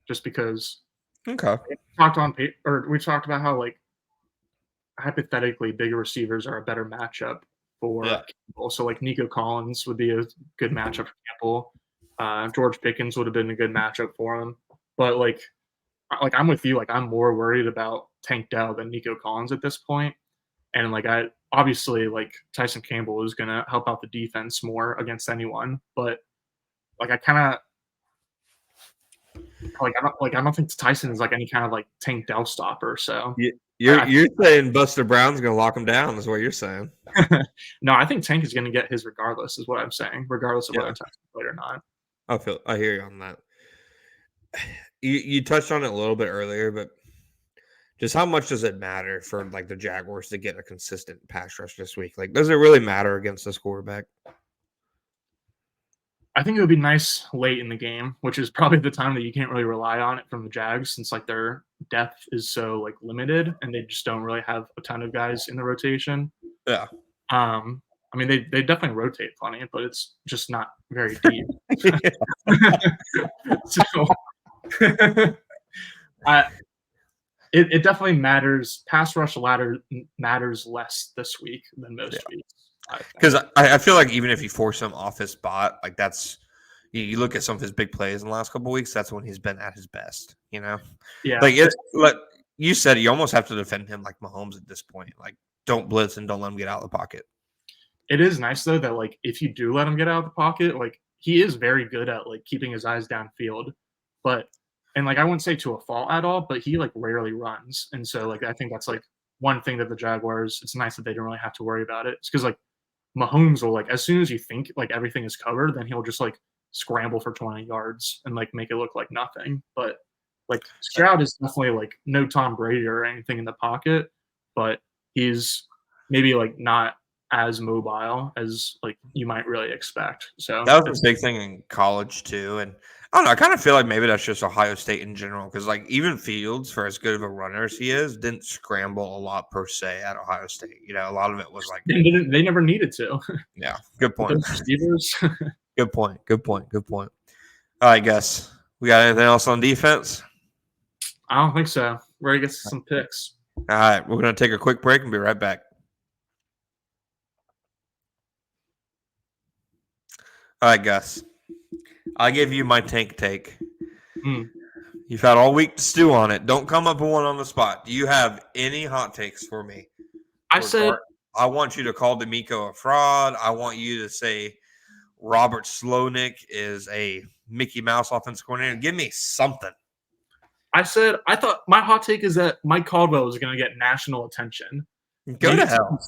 just because Okay. we talked about how like hypothetically bigger receivers are a better matchup for Campbell. So like Nico Collins would be a good matchup for Campbell. George Pickens would have been a good matchup for him. But like I'm with you. Like I'm more worried about Tank Dell than Nico Collins at this point. And like I obviously like Tyson Campbell is gonna help out the defense more against anyone. But like I kind of I don't think Tyson is like any kind of like Tank Dell stopper. So You're saying Buster Brown's going to lock him down, is what you're saying. No, I think Tank is going to get his regardless, is what I'm saying, regardless of whether Tyson played or not. I hear you on that. You touched on it a little bit earlier, but just how much does it matter for like the Jaguars to get a consistent pass rush this week? Like, does it really matter against this quarterback? I think it would be nice late in the game, which is probably the time that you can't really rely on it from the Jags, since like their depth is so like limited and they just don't really have a ton of guys in the rotation. Yeah. I mean, they definitely rotate plenty, but it's just not very deep. So, it definitely matters. Pass rush ladder matters less this week than most weeks. Because I feel like even if you force him off his spot, like that's you look at some of his big plays in the last couple of weeks, that's when he's been at his best. Yeah. Like it's like you said, you almost have to defend him like Mahomes at this point. Like don't blitz and don't let him get out of the pocket. It is nice though that like if you do let him get out of the pocket, like he is very good at like keeping his eyes downfield, and like I wouldn't say to a fault at all, but he like rarely runs, and so like I think that's like one thing that the Jaguars. It's nice that they don't really have to worry about it. It's because like Mahomes will like as soon as you think like everything is covered, then he'll just like scramble for 20 yards and like make it look like nothing. But like Stroud is definitely like no Tom Brady or anything in the pocket, but he's maybe like not as mobile as like you might really expect. So that was a big thing in college too. And I don't know, I kind of feel like maybe that's just Ohio State in general. Because like even Fields, for as good of a runner as he is, didn't scramble a lot per se at Ohio State. A lot of it was like they never needed to. Yeah, good point. Receivers. Good point. All right, Gus. We got anything else on defense? I don't think so. We're gonna get some picks. All right, we're gonna take a quick break and be right back. All right, Gus. I'll give you my tank take. You've had all week to stew on it. Don't come up with one on the spot. Do you have any hot takes for me? I want you to call D'Amico a fraud. I want you to say Robert Sloanick is a Mickey Mouse offensive coordinator. Give me something. I thought my hot take is that Mike Caldwell is going to get national attention. Go to hell.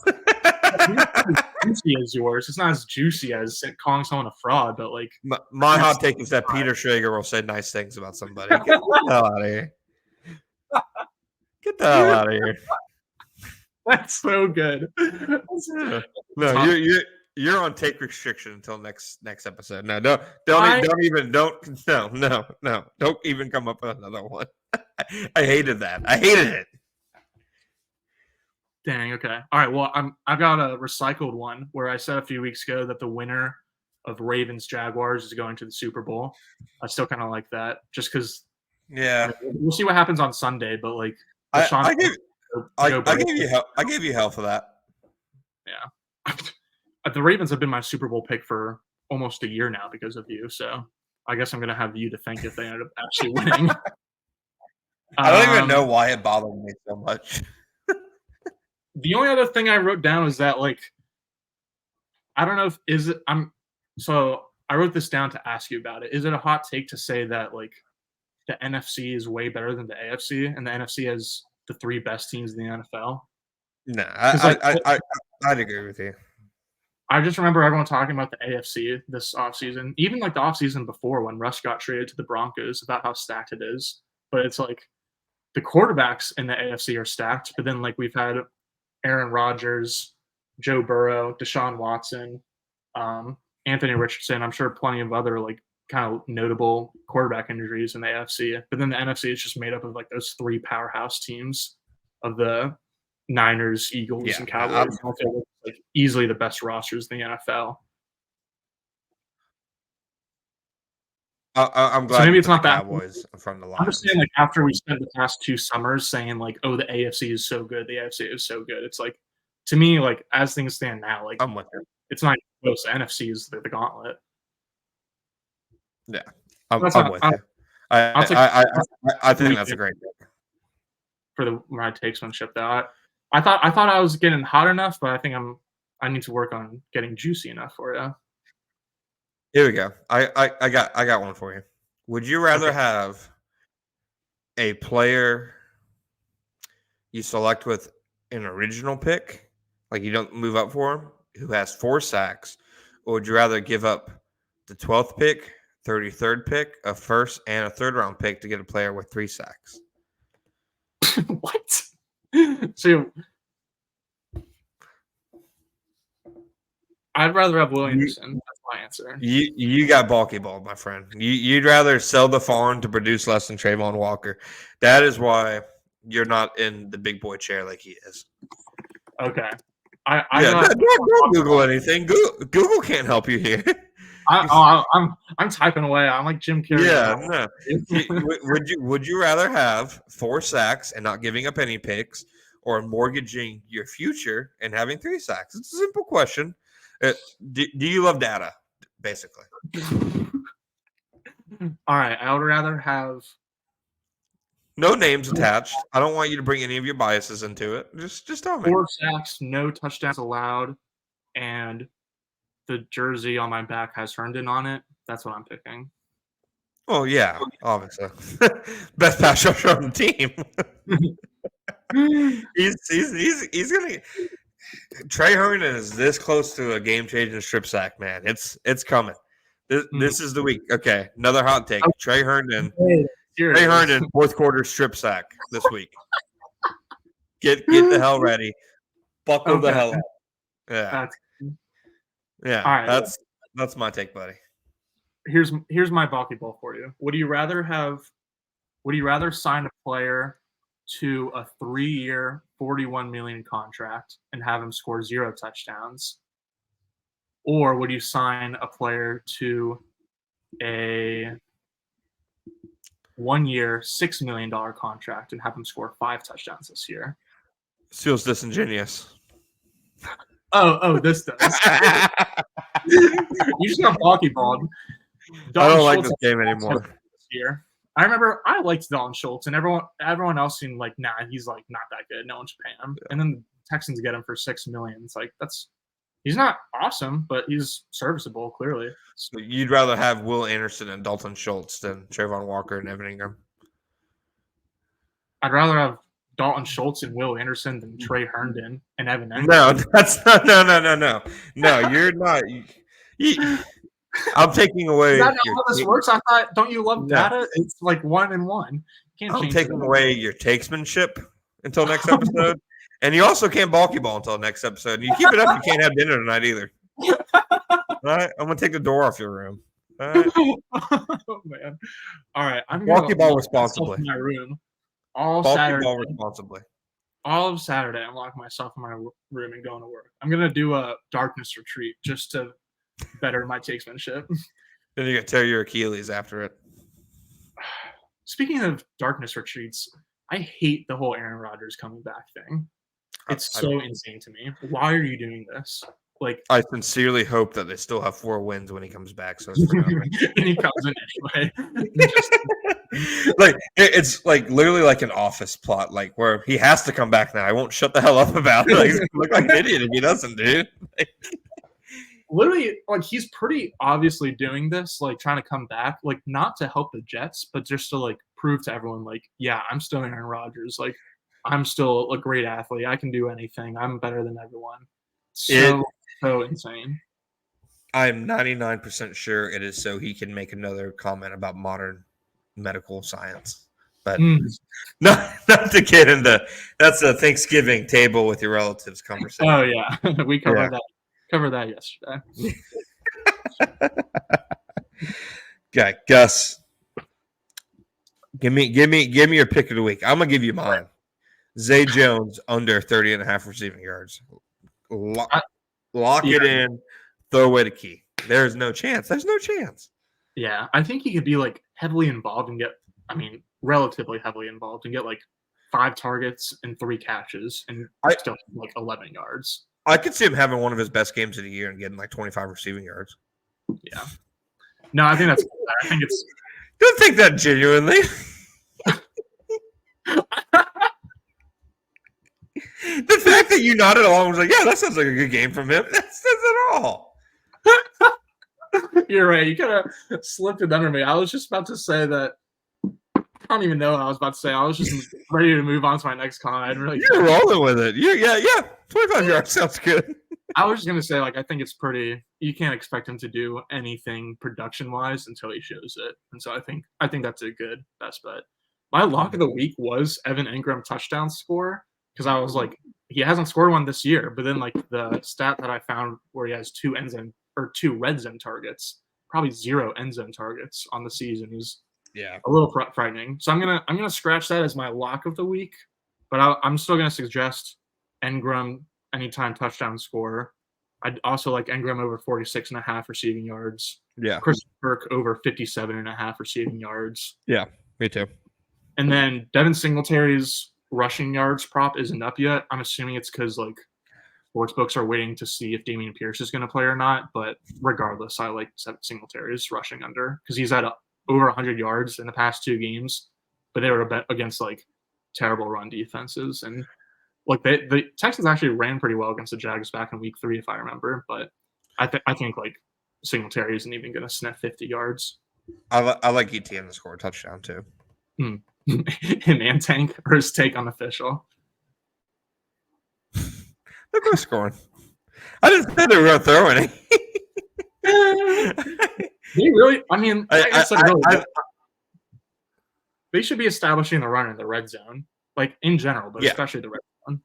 It's juicy as yours. It's not as juicy as calling someone a fraud, but like my hot take is that Peter Schrager will say nice things about somebody. Get the hell out of here. Get the hell out of here. That's so good. No, you're on take restriction until next episode. No, don't even come up with another one. I hated that. I hated it. Dang. Okay. All right. Well, I've got a recycled one where I said a few weeks ago that the winner of Ravens Jaguars is going to the Super Bowl. I still kind of like that, just because. Yeah. We'll see what happens on Sunday, but like. I gave you hell for that. Yeah. The Ravens have been my Super Bowl pick for almost a year now because of you. So I guess I'm going to have you to thank if they ended up actually winning. I don't even know why it bothered me so much. The only other thing I wrote down is that, like, I don't know so I wrote this down to ask you about it. Is it a hot take to say that, like, the NFC is way better than the AFC and the NFC has the 3 best teams in the NFL? No, I'd agree with you. I just remember everyone talking about the AFC this offseason, even like the offseason before when Russ got traded to the Broncos, about how stacked it is. But it's like the quarterbacks in the AFC are stacked, but then like we've had Aaron Rodgers, Joe Burrow, Deshaun Watson, Anthony Richardson. I'm sure plenty of other like kind of notable quarterback injuries in the AFC. But then the NFC is just made up of like those 3 powerhouse teams of the Niners, Eagles, and Cowboys. Like easily the best rosters in the NFL. I'm glad. So maybe it's not that Cowboys from the Lions. I'm just saying, like, after we spent the past 2 summers saying like, "Oh, the AFC is so good, the AFC is so good," it's like, to me, like as things stand now, like I'm with you. It's not close. The NFC is the gauntlet. Yeah, I'm with you. I think that's a great pick for my takesmanship. Though I thought I was getting hot enough, but I think I need to work on getting juicy enough for you. Here we go. I got one for you. Would you rather have a player you select with an original pick, like you don't move up for him, who has 4 sacks, or would you rather give up the 12th pick, 33rd pick, a first and a 3rd round pick to get a player with 3 sacks? What? So I'd rather have Williamson. That's my answer. You got bulky ball, my friend. You'd rather sell the farm to produce less than Trayvon Walker. That is why you're not in the big boy chair like he is. Okay. Don't Google anything. Google can't help you here. I'm typing away. I'm like Jim Carrey. Yeah, no. Would you rather have 4 sacks and not giving up any picks, or mortgaging your future and having 3 sacks? It's a simple question. Do you love data, basically? All right, I would rather have No names attached. I don't want you to bring any of your biases into it. Just tell me. 4 sacks, no touchdowns allowed, and the jersey on my back has Herndon on it. That's what I'm picking. Oh yeah, obviously, best pass rusher on the team. he's gonna. Trey Herndon is this close to a game-changing strip sack, man. It's coming. This is the week. Okay, another hot take. Trey Herndon, fourth quarter strip sack this week. Get the hell ready. Buckle the hell up. Yeah. Yeah. All right. That's my take, buddy. Here's my balky ball for you. Would you rather sign a player to a 3-year, $41 million contract and have him score 0 touchdowns? Or would you sign a player to a 1-year, $6 million contract and have him score 5 touchdowns this year? Feels disingenuous. Oh, this does. You just got balky balled. I don't like this game anymore. This year. I remember I liked Dalton Schultz, and everyone else seemed like, nah, he's like not that good. No one should pay him. Yeah. And then the Texans get him for $6 million. It's like he's not awesome, but he's serviceable, clearly. So you'd rather have Will Anderson and Dalton Schultz than Trayvon Walker and Evan Ingram? I'd rather have Dalton Schultz and Will Anderson than Trey Herndon and Evan Ingram. No, that's not. No. No, you're not. I'm taking away. Is that not how this works? I thought, don't you love data? It's like 1 and 1. I'm taking away your takesmanship until next episode. And you also can't balky ball until next episode. You keep it up, you can't have dinner tonight either. All right? I'm going to take the door off your room. All right? Oh, man. All right. I'm going to balky ball responsibly. In my room balky ball responsibly. All of Saturday, I'm locking myself in my room and going to work. I'm going to do a darkness retreat just to better my takesmanship. Then you're going to tear your Achilles after it. Speaking of darkness retreats, I hate the whole Aaron Rodgers coming back thing. It's so insane to me. Why are you doing this? Like, I sincerely hope that they still have 4 wins when he comes back. So and he comes in anyway. Like it's like literally like an Office plot, like where he has to come back now. I won't shut the hell up about it. Like, he's gonna look like an idiot if he doesn't, dude. Literally, like, he's pretty obviously doing this, like trying to come back, like not to help the Jets, but just to like prove to everyone, like, yeah, I'm still Aaron Rodgers. Like, I'm still a great athlete. I can do anything. I'm better than everyone. So insane. I'm 99% sure it is so he can make another comment about modern medical science. But not to get into that's a Thanksgiving table with your relatives conversation. Oh yeah. We covered that yesterday. Okay, Gus. Give me your pick of the week. I'm gonna give you mine. Zay Jones under 30.5 receiving yards. Lock it in, throw away the key. There's no chance. Yeah, I think he could be like heavily involved and relatively heavily involved and get like 5 targets and 3 catches and still like 11 yards. I could see him having one of his best games of the year and getting like 25 receiving yards. Yeah. No, I think it's. Don't think that genuinely. The fact that you nodded along was like, yeah, that sounds like a good game from him. That says it all. You're right. You kind of slipped it under me. I was just about to say that. I don't even know what I was about to say. I was just ready to move on to my next comment. You're rolling with it. Yeah. 25 yards sounds good. I was just going to say, like, I think it's pretty – you can't expect him to do anything production-wise until he shows it. And so I think that's a good best bet. My lock of the week was Evan Ingram touchdown score because I was like, he hasn't scored one this year. But then, like, the stat that I found where he has 2 red zone targets, probably 0 end zone targets on the season is a little frightening. So I'm gonna scratch that as my lock of the week. But I'm still going to suggest Ingram anytime touchdown score I'd also like Engram over 46.5 receiving yards. Yeah. Chris Kirk over 57.5 receiving yards. Yeah, me too. And then Devin Singletary's rushing yards prop isn't up yet. I'm assuming it's because like sportsbooks are waiting to see if Dameon Pierce is going to play or not. But regardless, I like Singletary's rushing under because he's had over 100 yards in the past 2 games, but they were against like terrible run defenses. And like the Texans actually ran pretty well against the Jags back in week 3, if I remember. But I think like Singletary isn't even going to sniff 50 yards. I like ETN to score a touchdown too. Him and Tank or his take unofficial. They're both scoring. I didn't say they were going to throw any. They really, I mean, they should be establishing the run in the red zone, like in general, but especially the red zone.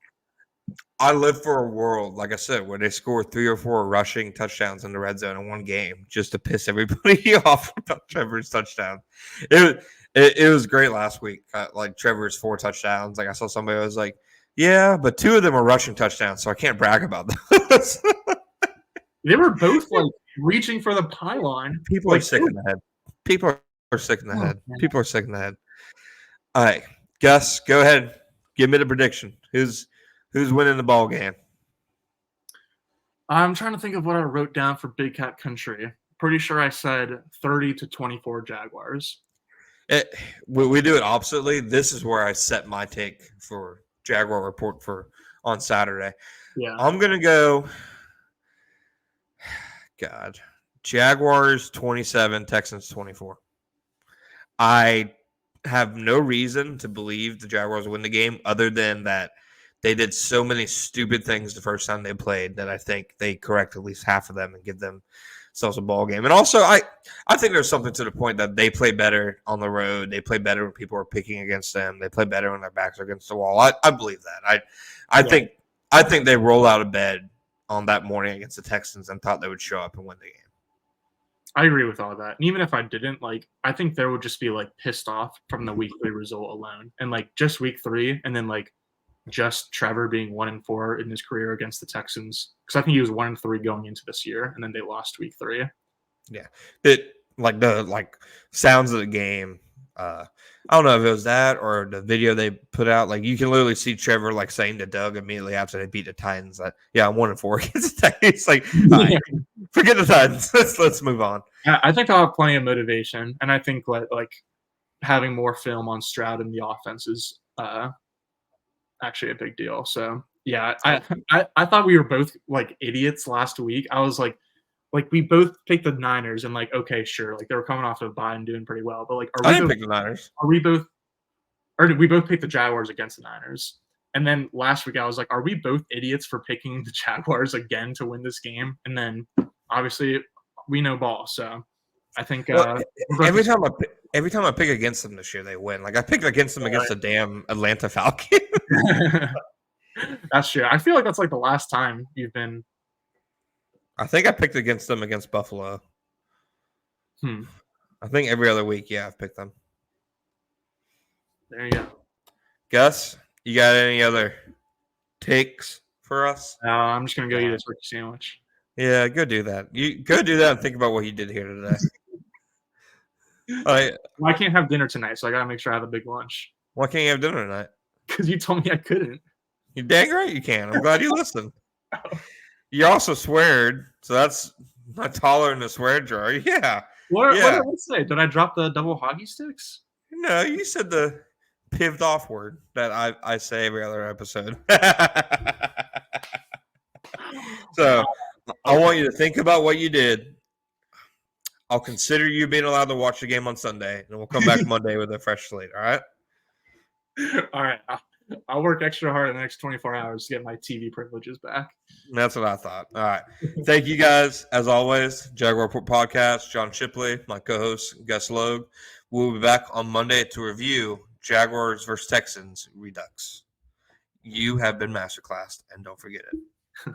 I live for a world, like I said, where they score 3 or 4 rushing touchdowns in the red zone in one game just to piss everybody off about Trevor's touchdown. It was great last week. Like Trevor's 4 touchdowns. Like I saw somebody was like, yeah, but 2 of them are rushing touchdowns, so I can't brag about those. They were both like reaching for the pylon. People are sick in the head. People are sick in the head. People are sick in the head. All right, Gus, go ahead. Give me the prediction. Who's winning the ball game? I'm trying to think of what I wrote down for Big Cat Country. Pretty sure I said 30-24 Jaguars. We do it oppositely. This is where I set my take for Jaguar Report for on Saturday. Yeah, I'm gonna go. God, Jaguars 27, Texans 24. I have no reason to believe the Jaguars win the game other than that they did so many stupid things the first time they played that I think they correct at least half of them and give themselves a ball game. And also, I think there's something to the point that they play better on the road. They play better when people are picking against them. They play better when their backs are against the wall. I believe that. I think they roll out of bed on that morning against the Texans and thought they would show up and win the game. I agree with all that. And even if I didn't, like, I think they would just be like pissed off from the week 3 result alone. And like just week 3 and then like just Trevor being 1-4 in his career against the Texans. Because I think he was 1-3 going into this year, and then they lost week 3. Yeah. It the sounds of the game. I don't know if it was that or the video they put out. Like you can literally see Trevor like saying to Doug immediately after they beat the Titans that I'm 1-4 against the Titans. Like right, forget the Titans. Let's move on. I think I'll have plenty of motivation, and I think like having more film on Stroud in the offense is actually a big deal. So yeah, I thought we were both like idiots last week. I was like we both picked the Niners and like, okay, sure. Like they were coming off of a bye and doing pretty well, but like, I didn't pick the Niners. Did we both pick the Jaguars against the Niners? And then last week I was like, are we both idiots for picking the Jaguars again to win this game? And then obviously we know ball. So I think every time I pick against them this year, they win. Like I picked against them against the damn Atlanta Falcons. That's true. I feel like that's like the last time you've been. I think I picked against them against Buffalo. I think every other week, I've picked them. There you go. Gus, you got any other takes for us? No, I'm just going to go eat a turkey sandwich. Yeah, go do that. You go do that and think about what you did here today. All right. Well, I can't have dinner tonight, so I got to make sure I have a big lunch. Why can't you have dinner tonight? Because you told me I couldn't. You're dang right you can. I'm glad you listened. You also sweared, so that's not taller in the swear jar. Yeah. What did I say? Did I drop the double hockey sticks? No, you said the pived off word that I say every other episode. So I want you to think about what you did. I'll consider you being allowed to watch the game on Sunday, and we'll come back Monday with a fresh slate. All right? All right. I'll work extra hard in the next 24 hours to get my TV privileges back. That's what I thought. All right. Thank you guys. As always, Jaguar Report Podcast, John Shipley, my co-host, Gus Logue. We'll be back on Monday to review Jaguars versus Texans Redux. You have been masterclassed, and don't forget it.